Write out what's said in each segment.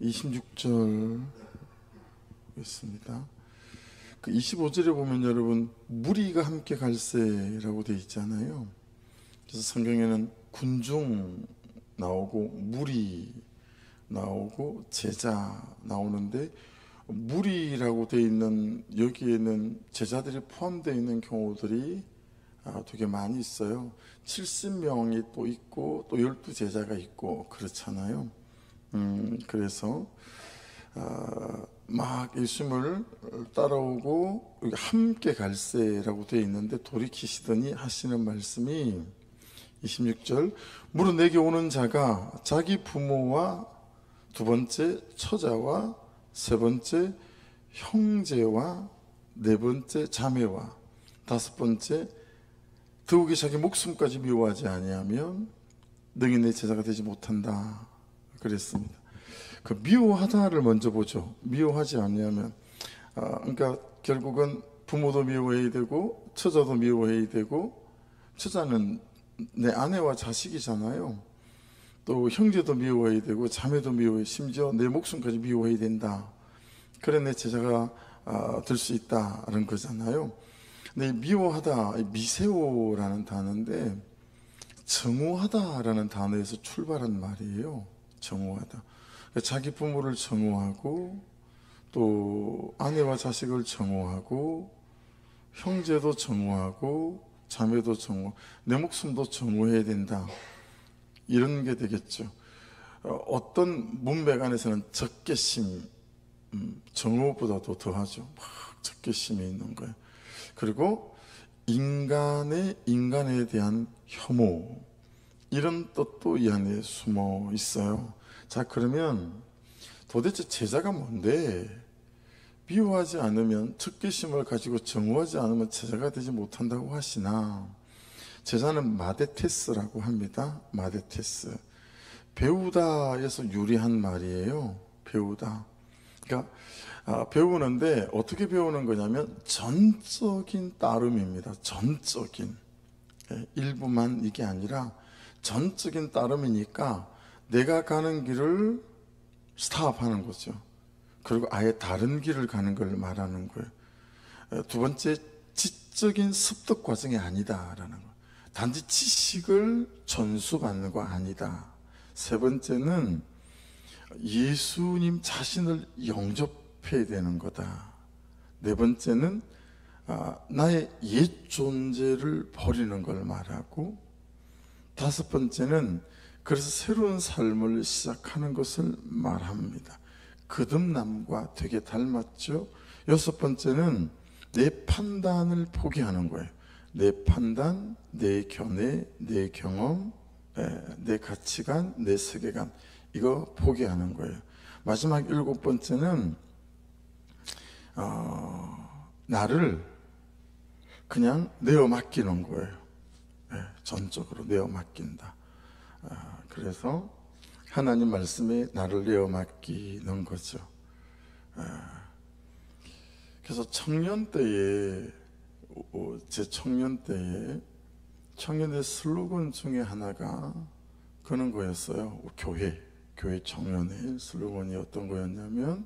26절 있습니다. 그 25절에 보면 여러분 무리가 함께 갈새라고 되어 있잖아요. 그래서 성경에는 군중 나오고 무리 나오고 제자 나오는데, 무리라고 되어 있는 여기에는 제자들이 포함되어 있는 경우들이 되게 많이 있어요. 70명이 또 있고 또 12제자가 있고 그렇잖아요. 그래서 막 예수님을 따라오고 함께 갈새라고 되어 있는데, 돌이키시더니 하시는 말씀이 26절, 무릇 내게 오는 자가 자기 부모와 두 번째 처자와 세 번째 형제와 네 번째 자매와 다섯 번째 더욱이 자기 목숨까지 미워하지 아니하면 능히 내 제자가 되지 못한다 그랬습니다. 그 미워하다를 먼저 보죠. 미워하지 않으면 그러니까 결국은 부모도 미워해야 되고 처자도 미워해야 되고, 처자는 내 아내와 자식이잖아요. 또 형제도 미워해야 되고 자매도 미워해, 심지어 내 목숨까지 미워해야 된다. 그래 내 제자가 될 수 있다는 거잖아요. 근데 미워하다, 미세오라는 단어인데 정오하다라는 단어에서 출발한 말이에요. 정오하다. 자기 부모를 정오하고 또 아내와 자식을 정오하고 형제도 정오하고 자매도 정오, 내 목숨도 정오해야 된다, 이런 게 되겠죠. 어떤 문맥 안에서는 적개심, 정오보다도 더하죠. 막 적개심이 있는 거예요. 그리고 인간에 대한 혐오, 이런 뜻도 이 안에 숨어 있어요. 자, 그러면 도대체 제자가 뭔데? 미워하지 않으면, 적개심을 가지고 정오하지 않으면 제자가 되지 못한다고 하시나? 제자는 마데테스라고 합니다. 마데테스. 배우다에서 유래한 말이에요. 배우다. 그러니까 배우는데 어떻게 배우는 거냐면 전적인 따름입니다. 전적인. 일부만 이게 아니라 전적인 따름이니까 내가 가는 길을 스탑하는 거죠. 그리고 아예 다른 길을 가는 걸 말하는 거예요. 두 번째, 지적인 습득 과정이 아니다라는 거예요. 단지 지식을 전수받는 거 아니다. 세 번째는 예수님 자신을 영접해야 되는 거다. 네 번째는 나의 옛 존재를 버리는 걸 말하고, 다섯 번째는 그래서 새로운 삶을 시작하는 것을 말합니다. 거듭남과 되게 닮았죠. 여섯 번째는 내 판단을 포기하는 거예요. 내 판단, 내 견해, 내 경험, 내 가치관, 내 세계관, 이거 포기하는 거예요. 마지막 일곱 번째는 나를 그냥 내어 맡기는 거예요. 전적으로 내어 맡긴다. 그래서 하나님 말씀에 나를 내어 맡기는 거죠. 그래서 청년 때에, 제 청년 때에 청년의 슬로건 중에 하나가 그런 거였어요. 교회 청년의 슬로건이 어떤 거였냐면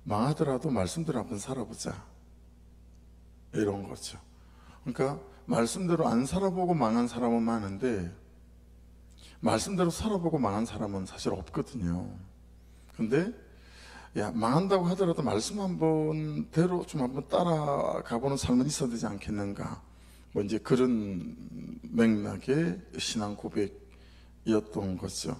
망하더라도 말씀대로 한번 살아보자, 이런 거죠. 그러니까 말씀대로 안 살아보고 망한 사람은 많은데 말씀대로 살아보고 망한 사람은 사실 없거든요. 근데 망한다고 하더라도 말씀 한번대로 좀 한번 따라가보는 삶은 있어야 되지 않겠는가, 뭐 이제 그런 맥락의 신앙 고백이었던 거죠.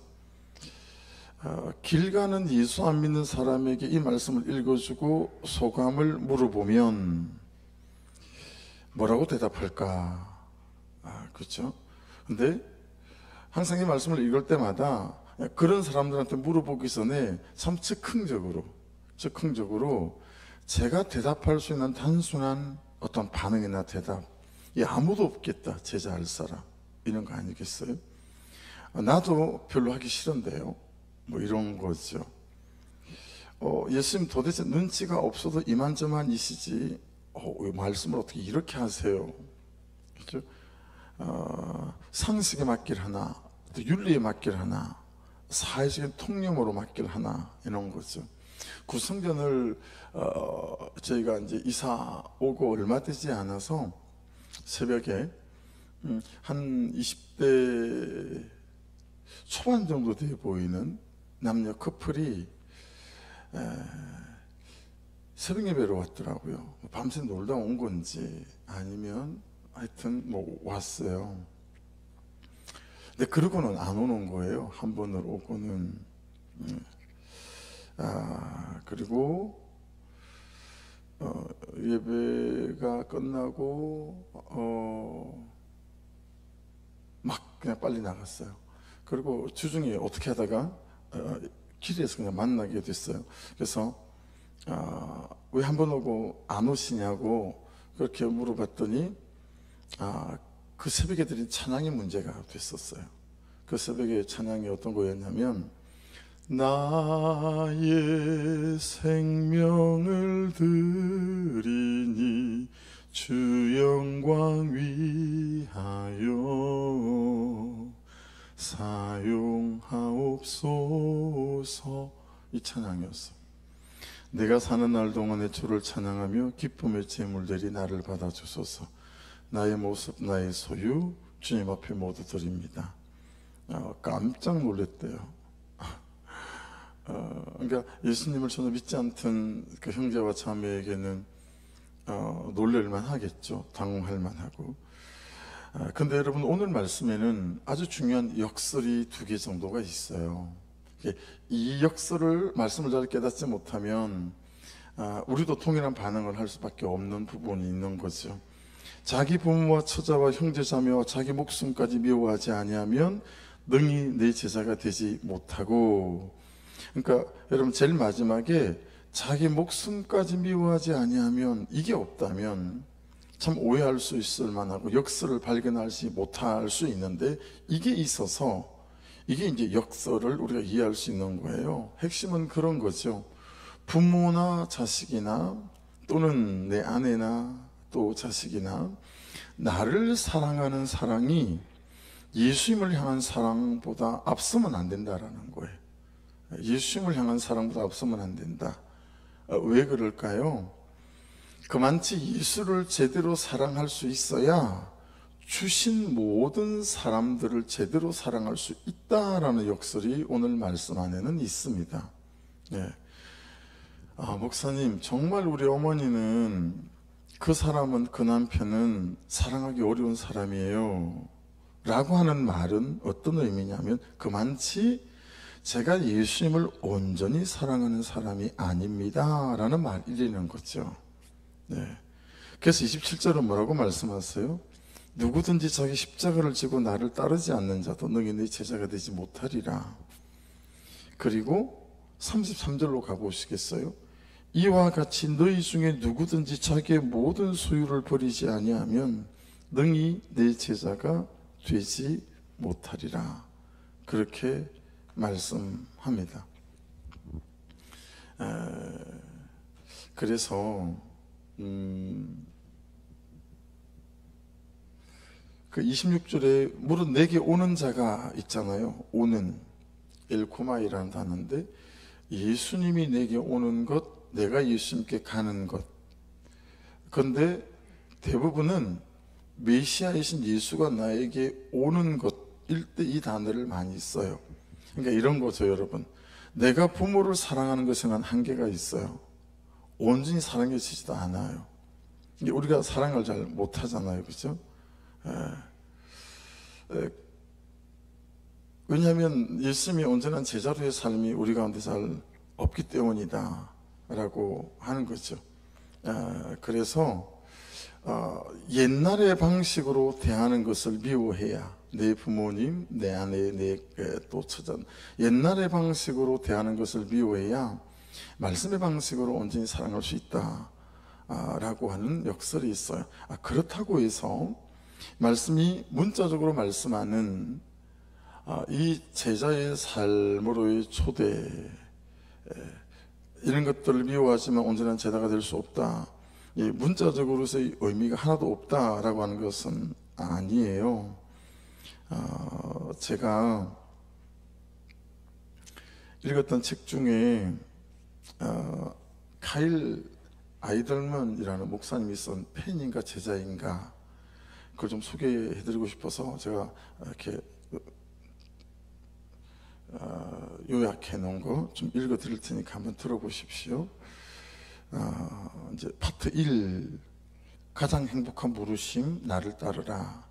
길 가는 예수 안 믿는 사람에게 이 말씀을 읽어주고 소감을 물어보면 뭐라고 대답할까? 그렇죠? 근데 항상 이 말씀을 읽을 때마다 그런 사람들한테 물어보기 전에 참 즉흥적으로 제가 대답할 수 있는 단순한 어떤 반응이나 대답, 아무도 없겠다, 제자할 사람, 이런 거 아니겠어요? 나도 별로 하기 싫은데요, 뭐 이런 거죠. 예수님 도대체 눈치가 없어도 이만저만이시지 왜 말씀을 어떻게 이렇게 하세요? 그렇죠? 상식에 맡길 하나, 또 윤리에 맡길 하나, 사회적인 통념으로 맡길 하나 이런 거죠. 구성전을 저희가 이제 이사 오고 얼마 되지 않아서 새벽에 한 20대 초반 정도 돼 보이는 남녀 커플이 새벽 예배로 왔더라고요. 밤새 놀다 온 건지 아니면 하여튼 뭐 왔어요. 근데 그러고는 안 오는 거예요. 한 번을 오고는. 그리고 예배가 끝나고 막 그냥 빨리 나갔어요. 그리고 주중에 어떻게 하다가 길에서 그냥 만나게 됐어요. 그래서 왜 한 번 오고 안 오시냐고 그렇게 물어봤더니 그 새벽에 드린 찬양이 문제가 됐었어요. 그 새벽에 찬양이 어떤 거였냐면, 나의 생명을 드리니 주 영광 위하여 사용하옵소서, 이 찬양이었어. 내가 사는 날 동안에 주를 찬양하며 기쁨의 제물들이 나를 받아주소서. 나의 모습 나의 소유 주님 앞에 모두 드립니다. 깜짝 놀랐대요. 그러니까 예수님을 전혀 믿지 않던 그 형제와 자매에게는 놀랄만 하겠죠. 당황할 만하고. 근데 여러분, 오늘 말씀에는 아주 중요한 역설이 2개 정도가 있어요. 이 역설을 말씀을 잘 깨닫지 못하면 우리도 동일한 반응을 할 수밖에 없는 부분이 있는 거죠. 자기 부모와 처자와 형제자매와 자기 목숨까지 미워하지 아니하면 능히 내 제자가 되지 못하고, 그러니까 여러분, 제일 마지막에 자기 목숨까지 미워하지 아니하면, 이게 없다면 참 오해할 수 있을 만하고 역설을 발견하지 못할 수 있는데, 이게 있어서 이게 이제 역설을 우리가 이해할 수 있는 거예요. 핵심은 그런 거죠. 부모나 자식이나 또는 내 아내나 또 자식이나 나를 사랑하는 사랑이 예수님을 향한 사랑보다 앞서면 안 된다라는 거예요. 예수님을 향한 사랑보다 앞서면 안 된다. 왜 그럴까요? 그만치 예수를 제대로 사랑할 수 있어야 주신 모든 사람들을 제대로 사랑할 수 있다라는 역설이 오늘 말씀 안에는 있습니다. 네. 목사님, 정말 우리 어머니는, 그 사람은, 그 남편은 사랑하기 어려운 사람이에요 라고 하는 말은 어떤 의미냐면, 그만치 제가 예수님을 온전히 사랑하는 사람이 아닙니다 라는 말이라는 거죠. 네. 그래서 27절은 뭐라고 말씀하세요? 누구든지 자기 십자가를 지고 나를 따르지 않는 자도 능히 내 제자가 되지 못하리라. 그리고 33절로 가보시겠어요? 이와 같이 너희 중에 누구든지 자기의 모든 소유를 버리지 아니하면 능히 내 제자가 되지 못하리라. 그렇게 말씀합니다. 그래서 그 26절에 무릇 내게 오는 자가 있잖아요. 오는, 엘코마이라는 단어인데, 예수님이 내게 오는 것, 내가 예수님께 가는 것. 그런데 대부분은 메시아이신 예수가 나에게 오는 것일 때 이 단어를 많이 써요. 그러니까 이런 거죠, 여러분. 내가 부모를 사랑하는 것에는 한계가 있어요. 온전히 사랑해지지도 않아요. 우리가 사랑을 잘 못하잖아요, 그죠? 왜냐하면 예수님이 온전한 제자로의 삶이 우리 가운데 잘 없기 때문이다 라고 하는 거죠. 그래서 옛날의 방식으로 대하는 것을 미워해야, 내 부모님, 내 아내, 내 또 처자, 옛날의 방식으로 대하는 것을 미워해야 말씀의 방식으로 온전히 사랑할 수 있다 라고 하는 역설이 있어요. 그렇다고 해서 말씀이 문자적으로 말씀하는 이 제자의 삶으로의 초대, 이런 것들을 미워하지만 온전한 제자가 될 수 없다, 문자적으로서의 의미가 하나도 없다라고 하는 것은 아니에요. 제가 읽었던 책 중에 카일 아이들먼이라는 목사님이 쓴 팬인가 제자인가, 그걸 좀 소개해드리고 싶어서 제가 이렇게 요약해 놓은 거 좀 읽어 드릴 테니까 한번 들어보십시오. 이제 파트 1, 가장 행복한 부르심, 나를 따르라.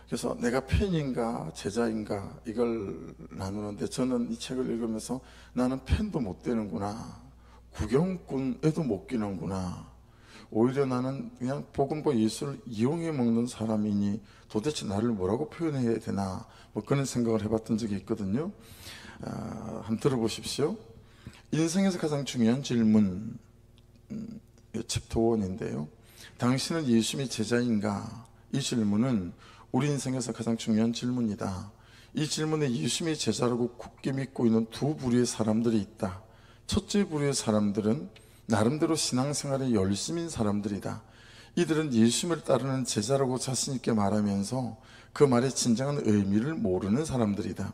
그래서 내가 팬인가 제자인가 이걸 나누는데, 저는 이 책을 읽으면서 나는 팬도 못 되는구나, 구경꾼에도 못 끼는구나, 오히려 나는 그냥 복음과 예수를 이용해 먹는 사람이니 도대체 나를 뭐라고 표현해야 되나, 뭐 그런 생각을 해봤던 적이 있거든요. 한번 들어보십시오. 인생에서 가장 중요한 질문, 챕터 1인데요. 당신은 예수님의 제자인가? 이 질문은 우리 인생에서 가장 중요한 질문이다. 이 질문에 예수님의 제자라고 굳게 믿고 있는 두 부류의 사람들이 있다. 첫째 부류의 사람들은 나름대로 신앙생활에 열심인 사람들이다. 이들은 예수님을 따르는 제자라고 자신 있게 말하면서 그 말의 진정한 의미를 모르는 사람들이다.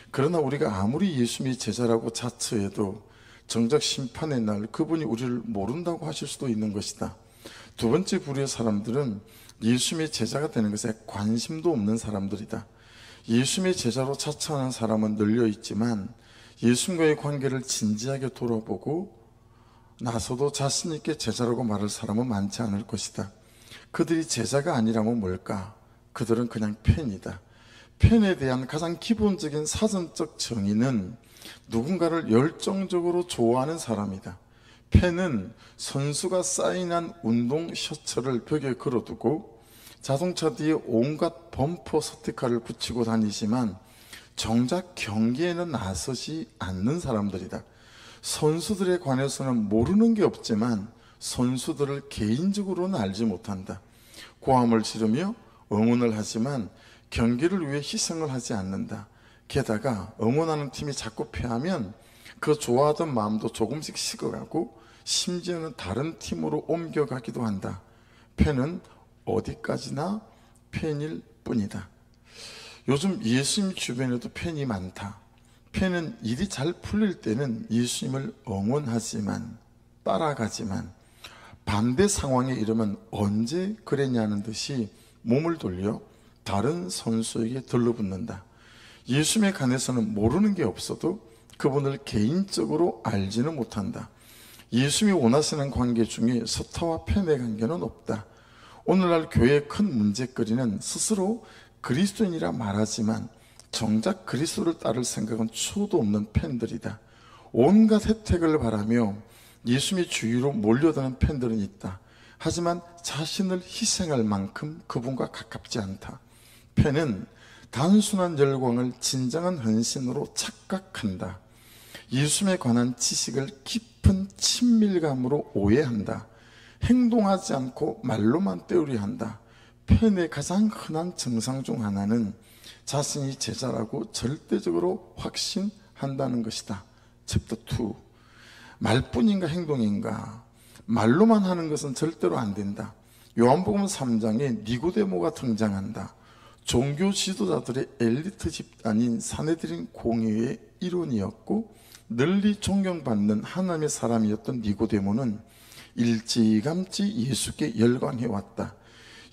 그러나 우리가 아무리 예수님이 제자라고 자처해도 정작 심판의 날 그분이 우리를 모른다고 하실 수도 있는 것이다. 두 번째 부류의 사람들은 예수님의 제자가 되는 것에 관심도 없는 사람들이다. 예수님의 제자로 자처하는 사람은 널려 있지만 예수님과의 관계를 진지하게 돌아보고 나서도 자신 있게 제자라고 말할 사람은 많지 않을 것이다. 그들이 제자가 아니라면 뭘까? 그들은 그냥 팬이다. 팬에 대한 가장 기본적인 사전적 정의는 누군가를 열정적으로 좋아하는 사람이다. 팬은 선수가 사인한 운동 셔츠를 벽에 걸어두고 자동차 뒤에 온갖 범퍼 스티커를 붙이고 다니지만 정작 경기에는 나서지 않는 사람들이다. 선수들에 관해서는 모르는 게 없지만 선수들을 개인적으로는 알지 못한다. 고함을 지르며 응원을 하지만 경기를 위해 희생을 하지 않는다. 게다가 응원하는 팀이 자꾸 패하면 그 좋아하던 마음도 조금씩 식어가고 심지어는 다른 팀으로 옮겨가기도 한다. 팬은 어디까지나 팬일 뿐이다. 요즘 예수님 주변에도 팬이 많다. 팬은 일이 잘 풀릴 때는 예수님을 응원하지만, 따라가지만 반대 상황에 이르면 언제 그랬냐는 듯이 몸을 돌려 다른 선수에게 들러붙는다. 예수님에 관해서는 모르는 게 없어도 그분을 개인적으로 알지는 못한다. 예수님이 원하시는 관계 중에 스타와 팬의 관계는 없다. 오늘날 교회의 큰 문제거리는 스스로 그리스도인이라 말하지만 정작 그리스도를 따를 생각은 추호도 없는 팬들이다. 온갖 혜택을 바라며 예수님의 주위로 몰려드는 팬들은 있다. 하지만 자신을 희생할 만큼 그분과 가깝지 않다. 팬은 단순한 열광을 진정한 헌신으로 착각한다. 예수님에 관한 지식을 깊은 친밀감으로 오해한다. 행동하지 않고 말로만 때우려 한다. 팬의 가장 흔한 증상 중 하나는 자신이 제자라고 절대적으로 확신한다는 것이다. 챕터 2. 말뿐인가 행동인가? 말로만 하는 것은 절대로 안 된다. 요한복음 3장에 니고데모가 등장한다. 종교 지도자들의 엘리트 집단인 사내들인 공회의 일원이었고 널리 존경받는 하나님의 사람이었던 니고데모는 일찌감치 예수께 열광해왔다.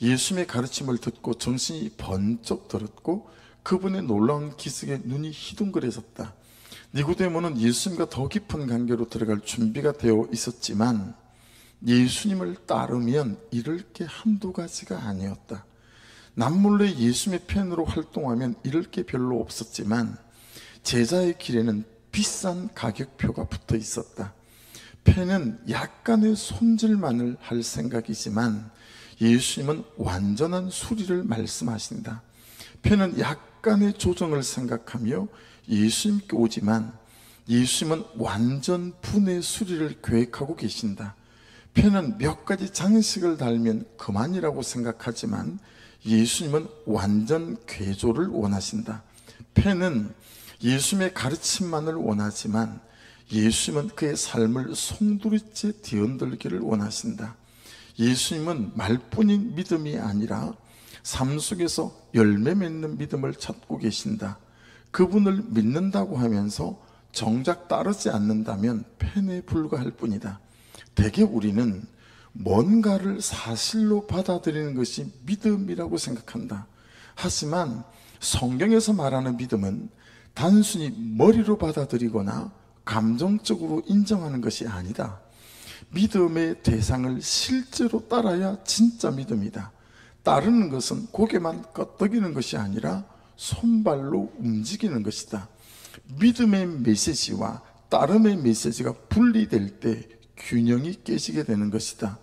예수님의 가르침을 듣고 정신이 번쩍 들었고 그분의 놀라운 기색에 눈이 희둥그레졌다. 니고데모는 예수님과 더 깊은 관계로 들어갈 준비가 되어 있었지만 예수님을 따르면 잃을 게 한두 가지가 아니었다. 남몰래 예수님의 팬으로 활동하면 잃을 게 별로 없었지만 제자의 길에는 비싼 가격표가 붙어 있었다. 팬은 약간의 손질만을 할 생각이지만 예수님은 완전한 수리를 말씀하신다. 팬은 약간의 조정을 생각하며 예수님께 오지만 예수님은 완전 분의 수리를 계획하고 계신다. 팬은 몇 가지 장식을 달면 그만이라고 생각하지만 예수님은 완전 괴조를 원하신다. 팬은 예수님의 가르침만을 원하지만 예수님은 그의 삶을 송두리째 뒤흔들기를 원하신다. 예수님은 말뿐인 믿음이 아니라 삶 속에서 열매 맺는 믿음을 찾고 계신다. 그분을 믿는다고 하면서 정작 따르지 않는다면 펜에 불과할 뿐이다. 대개 우리는 뭔가를 사실로 받아들이는 것이 믿음이라고 생각한다. 하지만 성경에서 말하는 믿음은 단순히 머리로 받아들이거나 감정적으로 인정하는 것이 아니다. 믿음의 대상을 실제로 따라야 진짜 믿음이다. 따르는 것은 고개만 끄덕이는 것이 아니라 손발로 움직이는 것이다. 믿음의 메시지와 따름의 메시지가 분리될 때 균형이 깨지게 되는 것이다.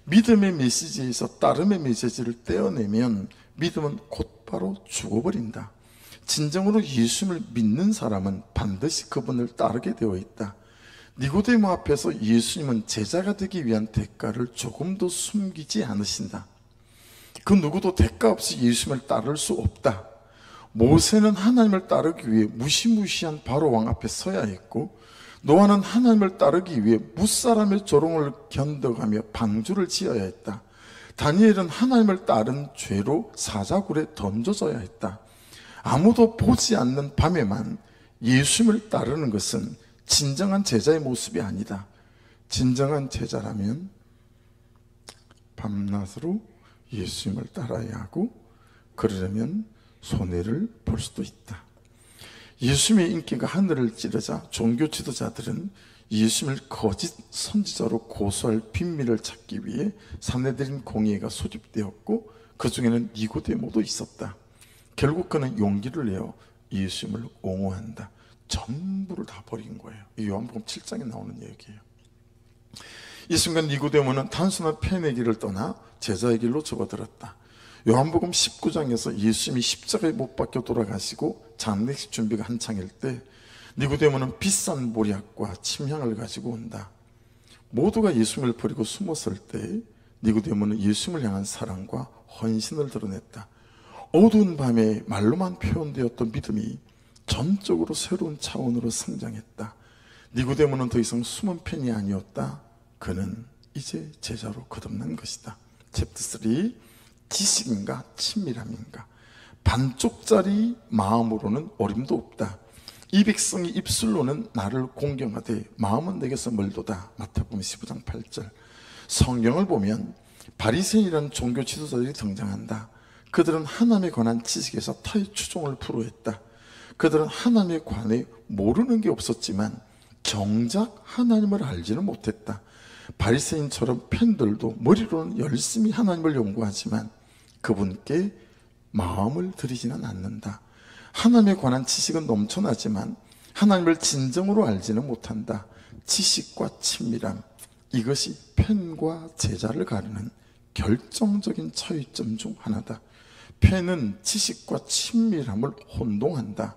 믿음의 메시지에서 따름의 메시지를 떼어내면 믿음은 곧바로 죽어버린다. 진정으로 예수님을 믿는 사람은 반드시 그분을 따르게 되어 있다. 니고데모 앞에서 예수님은 제자가 되기 위한 대가를 조금도 숨기지 않으신다. 그 누구도 대가 없이 예수님을 따를 수 없다. 모세는 하나님을 따르기 위해 무시무시한 바로왕 앞에 서야 했고, 노아는 하나님을 따르기 위해 무사람의 조롱을 견뎌가며 방주를 지어야 했다. 다니엘은 하나님을 따른 죄로 사자굴에 던져져야 했다. 아무도 보지 않는 밤에만 예수님을 따르는 것은 진정한 제자의 모습이 아니다. 진정한 제자라면 밤낮으로 예수님을 따라야 하고, 그러려면 손해를 볼 수도 있다. 예수님의 인기가 하늘을 찌르자 종교 지도자들은 예수님을 거짓 선지자로 고소할 빈미를 찾기 위해 산헤드린 공회가 소집되었고, 그 중에는 니고데모도 있었다. 결국 그는 용기를 내어 예수님을 옹호한다. 전부를 다 버린 거예요. 이 요한복음 7장에 나오는 얘기예요. 이 순간 니고데모는 단순한 팬의 길을 떠나 제자의 길로 접어들었다. 요한복음 19장에서 예수님이 십자가에 못 박혀 돌아가시고 장례식 준비가 한창일 때 니고데모는 비싼 보리약과 침향을 가지고 온다. 모두가 예수님을 버리고 숨었을 때 니고데모는 예수님을 향한 사랑과 헌신을 드러냈다. 어두운 밤에 말로만 표현되었던 믿음이 전적으로 새로운 차원으로 성장했다. 니고데모는 더 이상 숨은 팬이 아니었다. 그는 이제 제자로 거듭난 것이다. 챕터 3, 지식인가 친밀함인가. 반쪽짜리 마음으로는 어림도 없다. 이 백성이 입술로는 나를 공경하되 마음은 내게서 멀도다. 마태복음 15장 8절. 성경을 보면 바리새인이라는 종교 지도자들이 등장한다. 그들은 하나님에 관한 지식에서 타의 추종을 불허했다. 그들은 하나님에 관해 모르는 게 없었지만 정작 하나님을 알지는 못했다. 바리새인처럼 팬들도 머리로는 열심히 하나님을 연구하지만 그분께 마음을 들이지는 않는다. 하나님에 관한 지식은 넘쳐나지만 하나님을 진정으로 알지는 못한다. 지식과 친밀함, 이것이 팬과 제자를 가르는 결정적인 차이점 중 하나다. 팬은 지식과 친밀함을 혼동한다.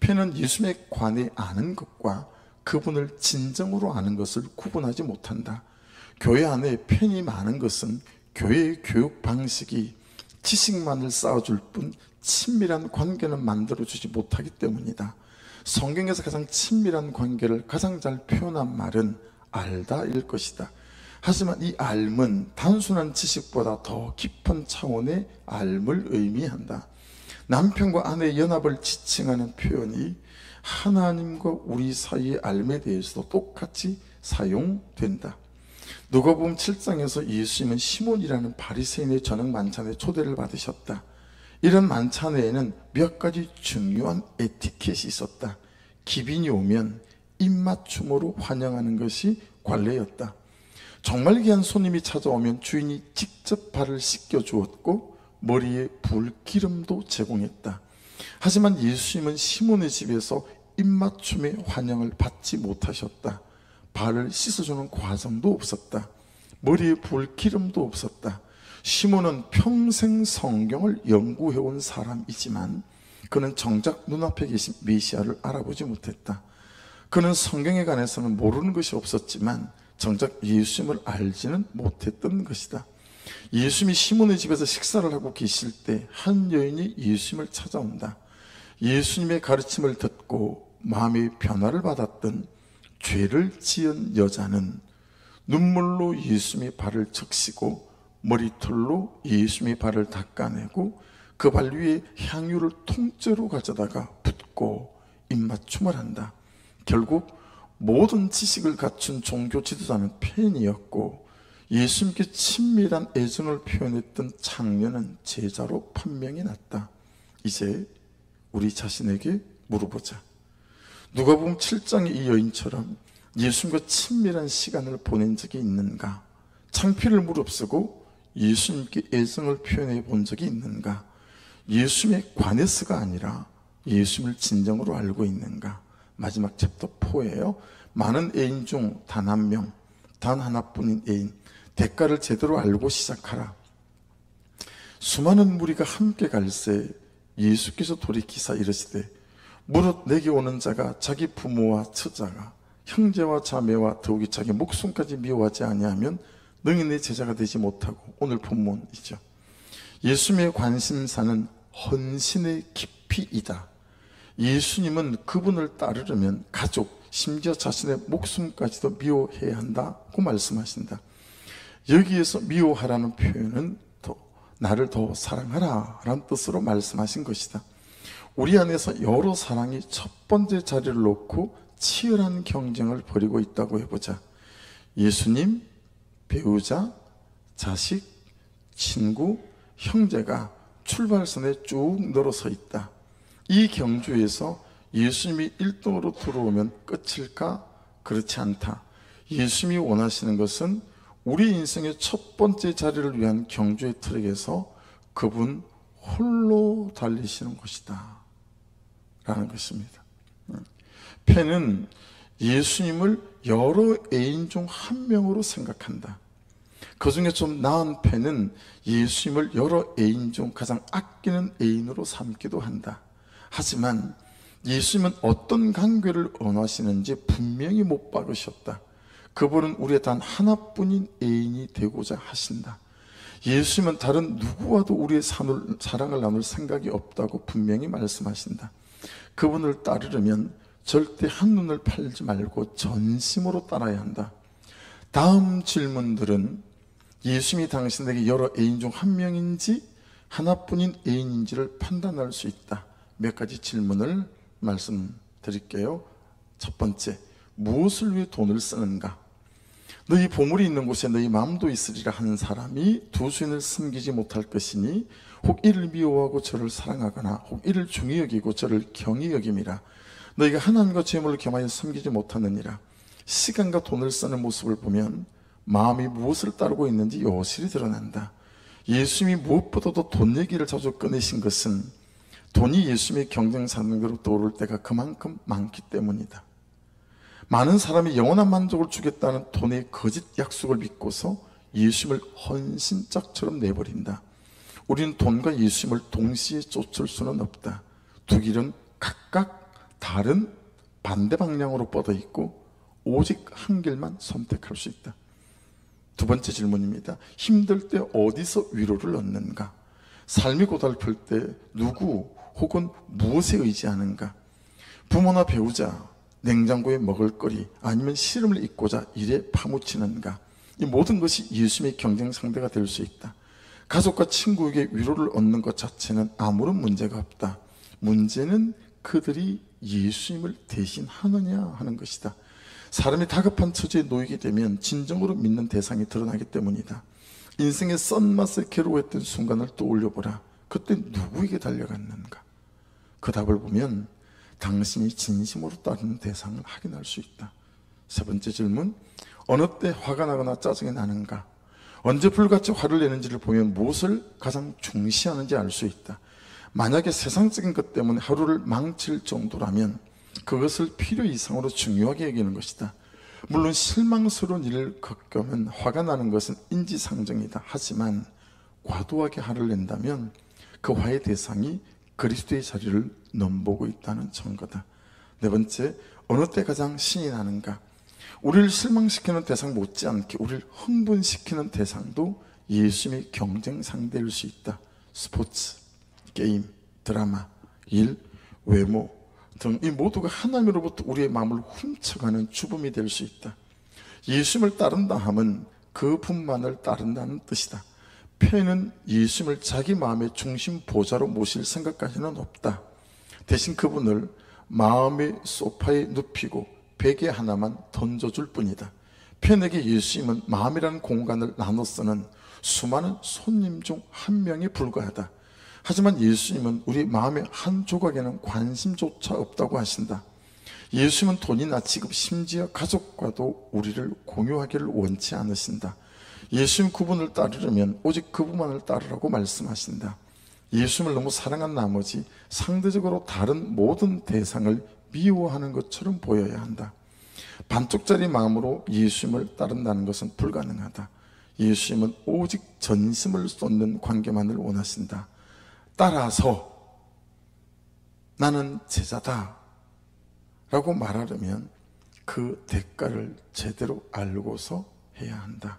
팬은 예수님에 관해 아는 것과 그분을 진정으로 아는 것을 구분하지 못한다. 교회 안에 팬이 많은 것은 교회의 교육 방식이 지식만을 쌓아줄 뿐 친밀한 관계는 만들어주지 못하기 때문이다. 성경에서 가장 친밀한 관계를 가장 잘 표현한 말은 알다일 것이다. 하지만 이 알은 단순한 지식보다 더 깊은 차원의 알을 의미한다. 남편과 아내의 연합을 지칭하는 표현이 하나님과 우리 사이의 알에 대해서도 똑같이 사용된다. 누가복음 7장에서 예수님은 시몬이라는 바리새인의 저녁 만찬에 초대를 받으셨다. 이런 만찬회에는 몇 가지 중요한 에티켓이 있었다. 기빈이 오면 입맞춤으로 환영하는 것이 관례였다. 정말 귀한 손님이 찾아오면 주인이 직접 발을 씻겨 주었고 머리에 불기름도 제공했다. 하지만 예수님은 시몬의 집에서 입맞춤의 환영을 받지 못하셨다. 발을 씻어주는 과정도 없었다. 머리에 불기름도 없었다. 시몬은 평생 성경을 연구해온 사람이지만 그는 정작 눈앞에 계신 메시아를 알아보지 못했다. 그는 성경에 관해서는 모르는 것이 없었지만 정작 예수님을 알지는 못했던 것이다. 예수님이 시몬의 집에서 식사를 하고 계실 때 한 여인이 예수님을 찾아온다. 예수님의 가르침을 듣고 마음의 변화를 받았던 죄를 지은 여자는 눈물로 예수님의 발을 적시고 머리털로 예수님의 발을 닦아내고 그 발 위에 향유를 통째로 가져다가 붓고 입맞춤을 한다. 결국 모든 지식을 갖춘 종교 지도자는 펜이었고, 예수님께 친밀한 애정을 표현했던 창녀는 제자로 판명이 났다. 이제 우리 자신에게 물어보자. 누가복음 7장의 이 여인처럼 예수님과 친밀한 시간을 보낸 적이 있는가? 창피를 무릅쓰고 예수님께 애정을 표현해 본 적이 있는가? 예수님에 관해서가 아니라 예수님을 진정으로 알고 있는가? 마지막 챕터 4예요. 많은 애인 중 단 한 명, 단 하나뿐인 애인, 대가를 제대로 알고 시작하라. 수많은 무리가 함께 갈새 예수께서 돌이키사 이르시되, 무릇 내게 오는 자가 자기 부모와 처자가 형제와 자매와 더욱이 자기 목숨까지 미워하지 아니하면 능히 내 제자가 되지 못하고. 오늘 본문이죠. 예수님의 관심사는 헌신의 깊이이다. 예수님은 그분을 따르려면 가족, 심지어 자신의 목숨까지도 미워해야 한다고 말씀하신다. 여기에서 미워하라는 표현은 나를 더 사랑하라 라는 뜻으로 말씀하신 것이다. 우리 안에서 여러 사랑이 첫 번째 자리를 놓고 치열한 경쟁을 벌이고 있다고 해보자. 예수님, 배우자, 자식, 친구, 형제가 출발선에 쭉 늘어서 있다. 이 경주에서 예수님이 1등으로 들어오면 끝일까? 그렇지 않다. 예수님이 원하시는 것은 우리 인생의 첫 번째 자리를 위한 경주의 트랙에서 그분 홀로 달리시는 것이다 라는 것입니다. 펜은 예수님을 여러 애인 중 한 명으로 생각한다. 그 중에 좀 나은 펜은 예수님을 여러 애인 중 가장 아끼는 애인으로 삼기도 한다. 하지만 예수님은 어떤 관계를 원하시는지 분명히 못 박으셨다. 그분은 우리의 단 하나뿐인 애인이 되고자 하신다. 예수님은 다른 누구와도 우리의 사랑을 나눌 생각이 없다고 분명히 말씀하신다. 그분을 따르려면 절대 한눈을 팔지 말고 전심으로 따라야 한다. 다음 질문들은 예수님이 당신에게 여러 애인 중 한 명인지 하나뿐인 애인인지를 판단할 수 있다. 몇 가지 질문을 말씀드릴게요. 첫 번째, 무엇을 위해 돈을 쓰는가? 너희 보물이 있는 곳에 너희 마음도 있으리라 하는 사람이 두 주인을 섬기지 못할 것이니 혹 이를 미워하고 저를 사랑하거나 혹 이를 중히 여기고 저를 경히 여김이라. 너희가 하나님과 재물을 겸하여 섬기지 못하느니라. 시간과 돈을 쓰는 모습을 보면 마음이 무엇을 따르고 있는지 여실히 드러난다. 예수님이 무엇보다도 돈 얘기를 자주 꺼내신 것은 돈이 예수님의 경쟁 상대로 떠오를 때가 그만큼 많기 때문이다. 많은 사람이 영원한 만족을 주겠다는 돈의 거짓 약속을 믿고서 예수님을 헌신짝처럼 내버린다. 우리는 돈과 예수님을 동시에 쫓을 수는 없다. 두 길은 각각 다른 반대 방향으로 뻗어 있고 오직 한 길만 선택할 수 있다. 두 번째 질문입니다. 힘들 때 어디서 위로를 얻는가? 삶이 고달플 때 누구 혹은 무엇에 의지하는가? 부모나 배우자, 냉장고에 먹을거리, 아니면 시름을 잊고자 일에 파묻히는가? 이 모든 것이 예수님의 경쟁 상대가 될 수 있다. 가족과 친구에게 위로를 얻는 것 자체는 아무런 문제가 없다. 문제는 그들이 예수님을 대신하느냐 하는 것이다. 사람이 다급한 처지에 놓이게 되면 진정으로 믿는 대상이 드러나기 때문이다. 인생의 썬맛에 괴로워했던 순간을 떠올려보라. 그때 누구에게 달려갔는가? 그 답을 보면 당신이 진심으로 따르는 대상을 확인할 수 있다. 세 번째 질문, 어느 때 화가 나거나 짜증이 나는가? 언제 불같이 화를 내는지를 보면 무엇을 가장 중시하는지 알 수 있다. 만약에 세상적인 것 때문에 하루를 망칠 정도라면 그것을 필요 이상으로 중요하게 여기는 것이다. 물론 실망스러운 일을 겪으면 화가 나는 것은 인지상정이다. 하지만 과도하게 화를 낸다면 그 화의 대상이 그리스도의 자리를 넘보고 있다는 증거다. 네 번째, 어느 때 가장 신이 나는가? 우리를 실망시키는 대상 못지않게 우리를 흥분시키는 대상도 예수님의 경쟁 상대일 수 있다. 스포츠, 게임, 드라마, 일, 외모 등 이 모두가 하나님으로부터 우리의 마음을 훔쳐가는 주범이 될 수 있다. 예수님을 따른다 함은 그분만을 따른다는 뜻이다. 펜은 예수님을 자기 마음의 중심 보좌로 모실 생각까지는 없다. 대신 그분을 마음의 소파에 눕히고 베개 하나만 던져줄 뿐이다. 편에게 예수님은 마음이라는 공간을 나눠 쓰는 수많은 손님 중 한 명에 불과하다. 하지만 예수님은 우리 마음의 한 조각에는 관심조차 없다고 하신다. 예수님은 돈이나 직업, 심지어 가족과도 우리를 공유하기를 원치 않으신다. 예수님 그분을 따르려면 오직 그분만을 따르라고 말씀하신다. 예수님을 너무 사랑한 나머지 상대적으로 다른 모든 대상을 미워하는 것처럼 보여야 한다. 반쪽짜리 마음으로 예수님을 따른다는 것은 불가능하다. 예수님은 오직 전심을 쏟는 관계만을 원하신다. 따라서 나는 제자다 라고 말하려면 그 대가를 제대로 알고서 해야 한다.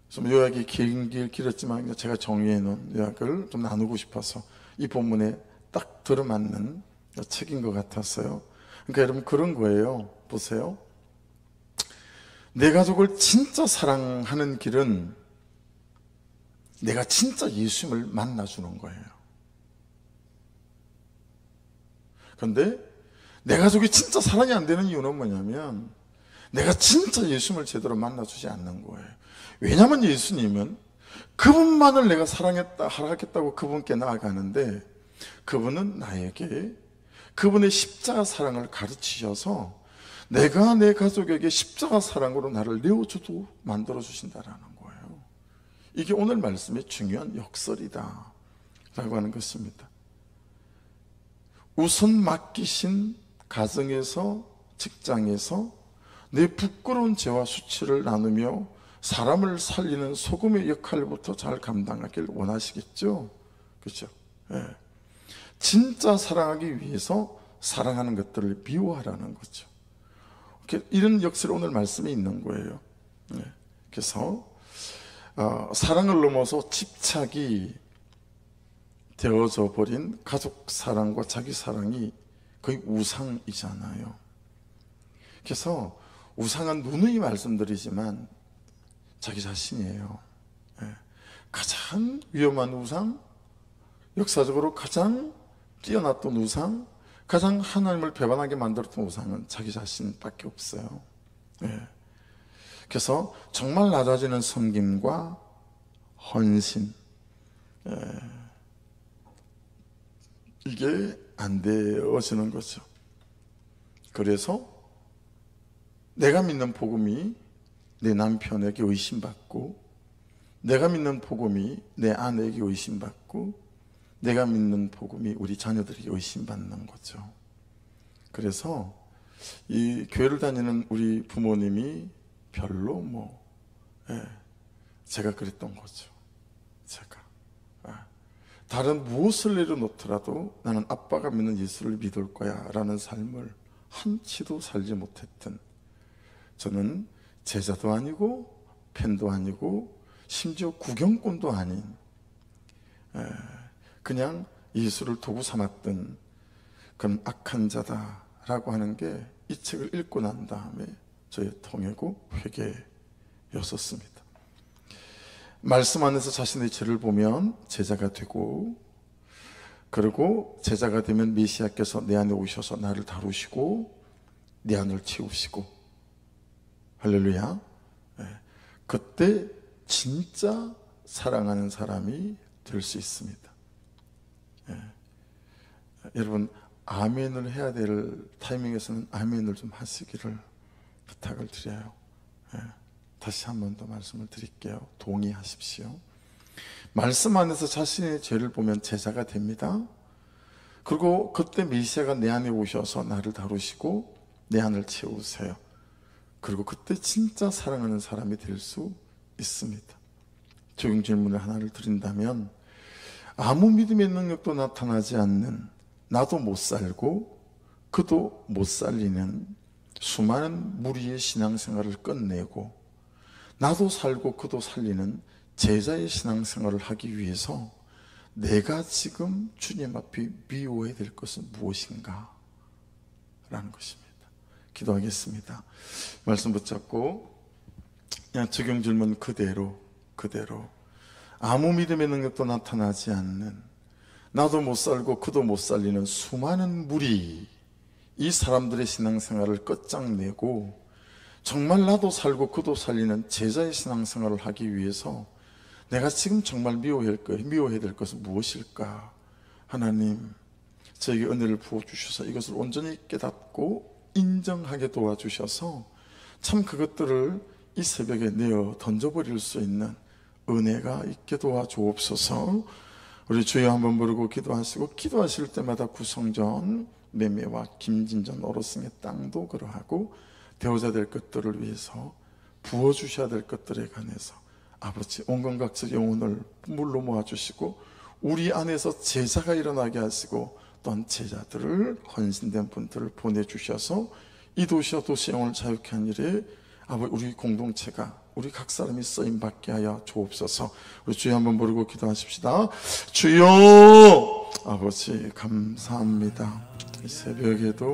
좀 요약이 길었지만 제가 정리해 놓은 요약을 좀 나누고 싶어서 이 본문에 딱 들어맞는 책인 것 같았어요. 그러니까 여러분 그런 거예요. 보세요. 내 가족을 진짜 사랑하는 길은 내가 진짜 예수님을 만나주는 거예요. 그런데 내 가족이 진짜 사랑이 안 되는 이유는 뭐냐면 내가 진짜 예수님을 제대로 만나주지 않는 거예요. 왜냐하면 예수님은 그분만을 내가 사랑했다, 하라겠다고 그분께 나아가는데 그분은 나에게 그분의 십자가 사랑을 가르치셔서 내가 내 가족에게 십자가 사랑으로 나를 내어주도 만들어 주신다라는 거예요. 이게 오늘 말씀의 중요한 역설이다 라고 하는 것입니다. 우선 맡기신 가정에서, 직장에서 내 부끄러운 죄와 수치를 나누며 사람을 살리는 소금의 역할부터 잘 감당하길 원하시겠죠? 그렇죠? 예. 진짜 사랑하기 위해서 사랑하는 것들을 미워하라는 거죠. 이런 역설이 오늘 말씀에 있는 거예요. 예. 그래서 사랑을 넘어서 집착이 되어져 버린 가족 사랑과 자기 사랑이 거의 우상이잖아요. 그래서 우상은 누누이 말씀드리지만 자기 자신이에요. 예. 가장 위험한 우상, 역사적으로 가장 뛰어났던 우상, 가장 하나님을 배반하게 만들었던 우상은 자기 자신밖에 없어요. 예. 그래서 정말 낮아지는 섬김과 헌신, 이게 안 되어지는 거죠. 그래서 내가 믿는 복음이 내 남편에게 의심받고, 내가 믿는 복음이 내 아내에게 의심받고, 내가 믿는 복음이 우리 자녀들에게 의심받는 거죠. 그래서 이 교회를 다니는 우리 부모님이 별로 제가 그랬던 거죠. 제가 다른 무엇을 내려놓더라도 나는 아빠가 믿는 예수를 믿을 거야 라는 삶을 한치도 살지 못했던, 저는 제자도 아니고 팬도 아니고 심지어 구경꾼도 아닌 그냥 예수를 도구 삼았던 그런 악한 자다라고 하는 게 이 책을 읽고 난 다음에 저의 통해고 회개였었습니다. 말씀 안에서 자신의 죄를 보면 제자가 되고, 그리고 제자가 되면 메시아께서 내 안에 오셔서 나를 다루시고 내 안을 채우시고, 할렐루야. 그때 진짜 사랑하는 사람이 될 수 있습니다. 여러분 아멘을 해야 될 타이밍에서는 아멘을 좀 하시기를 부탁을 드려요. 다시 한 번 더 말씀을 드릴게요. 동의하십시오. 말씀 안에서 자신의 죄를 보면 제자가 됩니다. 그리고 그때 메시아가 내 안에 오셔서 나를 다루시고 내 안을 채우세요. 그리고 그때 진짜 사랑하는 사람이 될 수 있습니다. 적용 질문을 하나를 드린다면, 아무 믿음의 능력도 나타나지 않는, 나도 못 살고 그도 못 살리는 수많은 무리의 신앙생활을 끝내고 나도 살고 그도 살리는 제자의 신앙생활을 하기 위해서 내가 지금 주님 앞에 미워해야 될 것은 무엇인가? 라는 것입니다. 기도하겠습니다. 말씀 붙잡고 그냥 적용 질문 그대로 아무 믿음의 능력도 나타나지 않는, 나도 못 살고 그도 못 살리는 수많은 무리, 이 사람들의 신앙생활을 끝장내고 정말 나도 살고 그도 살리는 제자의 신앙생활을 하기 위해서 내가 지금 정말 미워해야 될 것은 무엇일까? 하나님, 저에게 은혜를 부어주셔서 이것을 온전히 깨닫고 인정하게 도와주셔서 참 그것들을 이 새벽에 내어 던져버릴 수 있는 은혜가 있게 도와주옵소서. 우리 주여 한번 부르고 기도하시고, 기도하실 때마다 구성전, 매매와 김진전, 오로승의 땅도 그러하고 되어야 될 것들을 위해서 부어주셔야 될 것들에 관해서 아버지 온건각적 영혼을 물로 모아주시고 우리 안에서 제자가 일어나게 하시고 또한 제자들을 헌신된 분들을 보내주셔서 이 도시와 도시 영혼을 자유케 한 일에 아버지 우리 공동체가 우리 각 사람이 쓰임받게 하여 주옵소서. 우리 주여 한번 부르고 기도하십시다. 주여 아버지 감사합니다. 이 새벽에도